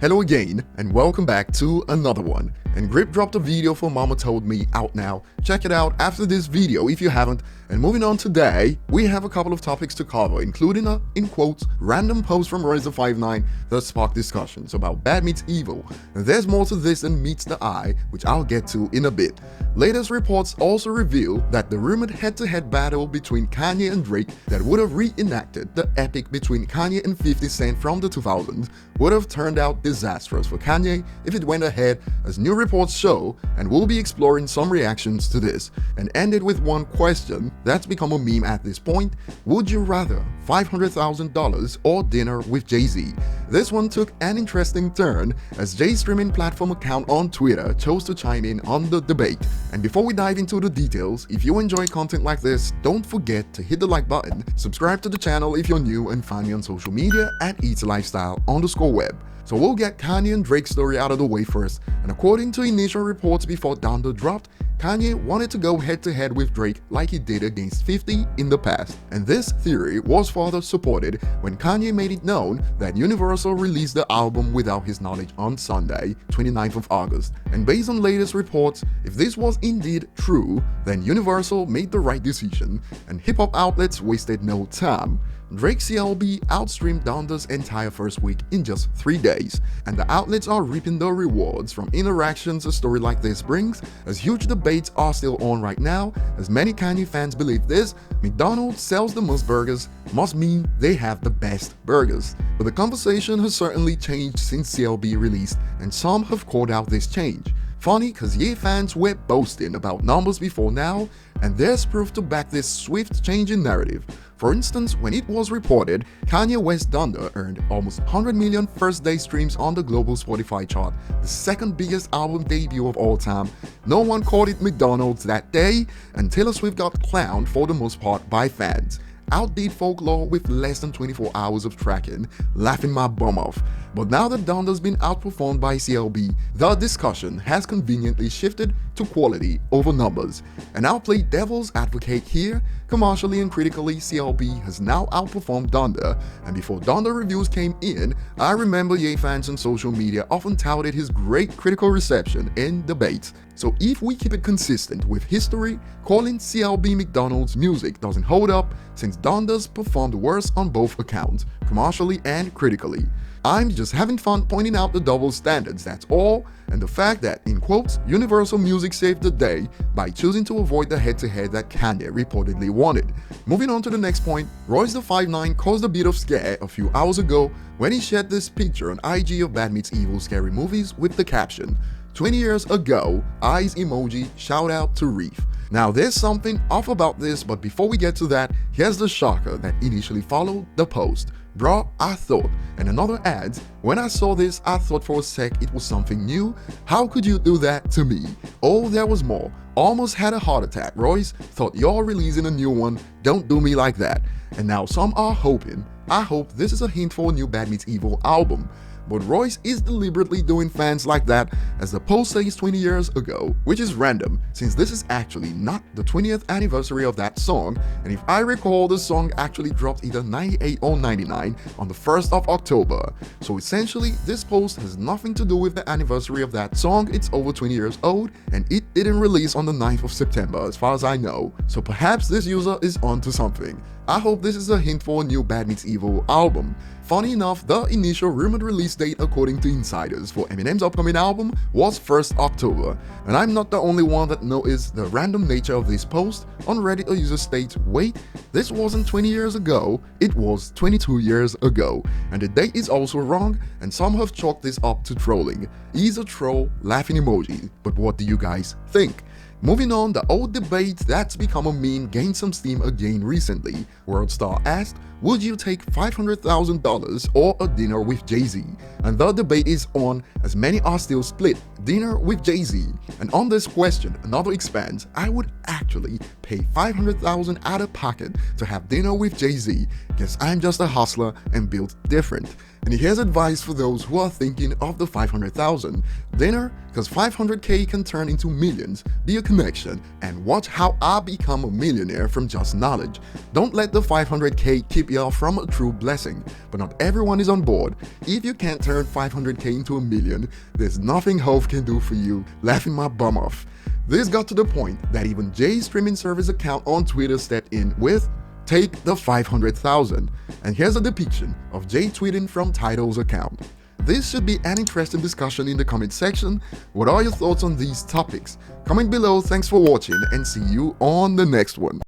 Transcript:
Hello again, and welcome back to another one. And Grip dropped a video for Mama Told Me out now. Check it out after this video if you haven't. And moving on today, we have a couple of topics to cover, including a, in quotes, random post from Royce Sparks that sparked discussions about bad meets evil. And there's more to this than meets the eye, which I'll get to in a bit. Latest reports also reveal that the rumored head-to-head battle between Kanye and Drake that would have reenacted the epic between Kanye and 50 Cent from the 2000s would have turned out disastrous for Kanye if it went ahead, as new reports show, and we'll be exploring some reactions to this, and ended with one question that's become a meme at this point: would you rather $500,000 or dinner with JayZ? This one took an interesting turn as Jay's streaming platform account on Twitter chose to chime in on the debate. And before we dive into the details, if you enjoy content like this, don't forget to hit the like button, subscribe to the channel if you're new, and find me on social media at ETLifestyle_web. So we'll get Kanye and Drake's story out of the way first, and according to initial reports before Donda dropped, Kanye wanted to go head-to-head with Drake like he did against 50 in the past. And this theory was further supported when Kanye made it known that Universal released the album without his knowledge on Sunday, 29th of August. And based on latest reports, if this was indeed true, then Universal made the right decision, and hip-hop outlets wasted no time. Drake's CLB outstreamed Donda's entire first week in just 3 days, and the outlets are reaping the rewards from interactions a story like this brings, as huge debates are still on right now, as many Kanye fans believe this: McDonald's sells the most burgers must mean they have the best burgers. But the conversation has certainly changed since CLB released, and some have called out this change. Funny, cause Ye fans were boasting about numbers before now, and there's proof to back this swift change in narrative. For instance, when it was reported Kanye West Donda earned almost 100 million first-day streams on the global Spotify chart, the second biggest album debut of all time, no one called it McDonald's that day, and Taylor Swift got clowned for the most part by fans. Outdid Folklore with less than 24 hours of tracking, laughing my bum off. But now that Donda's been outperformed by CLB, the discussion has conveniently shifted to quality over numbers. And I'll play devil's advocate here. Commercially and critically, CLB has now outperformed Donda, and before Donda reviews came in, I remember Ye fans on social media often touted his great critical reception in debates. So if we keep it consistent with history, calling CLB McDonald's music doesn't hold up, since Donda's performed worse on both accounts, commercially and critically. I'm just having fun pointing out the double standards, that's all, and the fact that, in quotes, Universal Music saved the day by choosing to avoid the head-to-head that Kanye reportedly wanted. Moving on to the next point, Royce the 5'9" caused a bit of scare a few hours ago when he shared this picture on IG of Bad Meets Evil scary movies with the caption, 20 years ago, eyes emoji, shout out to Reef. Now there's something off about this, but before we get to that, here's the shocker that initially followed the post. Bruh, I thought, and another adds, when I saw this, I thought for a sec it was something new. How could you do that to me? Oh, there was more. Almost had a heart attack, Royce. Thought you're releasing a new one. Don't do me like that. And now some are hoping, I hope this is a hint for a new Bad Meets Evil album. But Royce is deliberately doing fans like that, as the post says 20 years ago, which is random since this is actually not the 20th anniversary of that song, and if I recall, the song actually dropped either 98 or 99 on the 1st of October. So essentially, this post has nothing to do with the anniversary of that song. It's over 20 years old, and it didn't release on the 9th of September as far as I know. So perhaps this user is onto something. I hope this is a hint for a new Bad Meets Evil album. Funny enough, the initial rumored release date according to insiders for Eminem's upcoming album was 1st October, and I'm not the only one that noticed the random nature of this post. On Reddit, a user states, wait, this wasn't 20 years ago, it was 22 years ago, and the date is also wrong, and some have chalked this up to trolling. He's a troll, laughing emoji, but what do you guys think? Moving on, the old debate that's become a meme gained some steam again recently. Worldstar asked, would you take $500,000 or a dinner with JayZ? And the debate is on, as many are still split, dinner with JayZ. And on this question, another expands, I would actually pay $500,000 out of pocket to have dinner with JayZ. Guess I'm just a hustler and built different. And here's advice for those who are thinking of the $500,000 dinner, because $500K can turn into millions. Be a connection and watch how I become a millionaire from just knowledge. Don't let the $500K keep APR from a true blessing, but not everyone is on board. If you can't turn 500k into a million, there's nothing Hove can do for you, laughing my bum off. This got to the point that even Jay's streaming service account on Twitter stepped in with, "Take the 500,000. And here's a depiction of Jay tweeting from Tidal's account. This should be an interesting discussion in the comment section. What are your thoughts on these topics? Comment below, thanks for watching, and see you on the next one.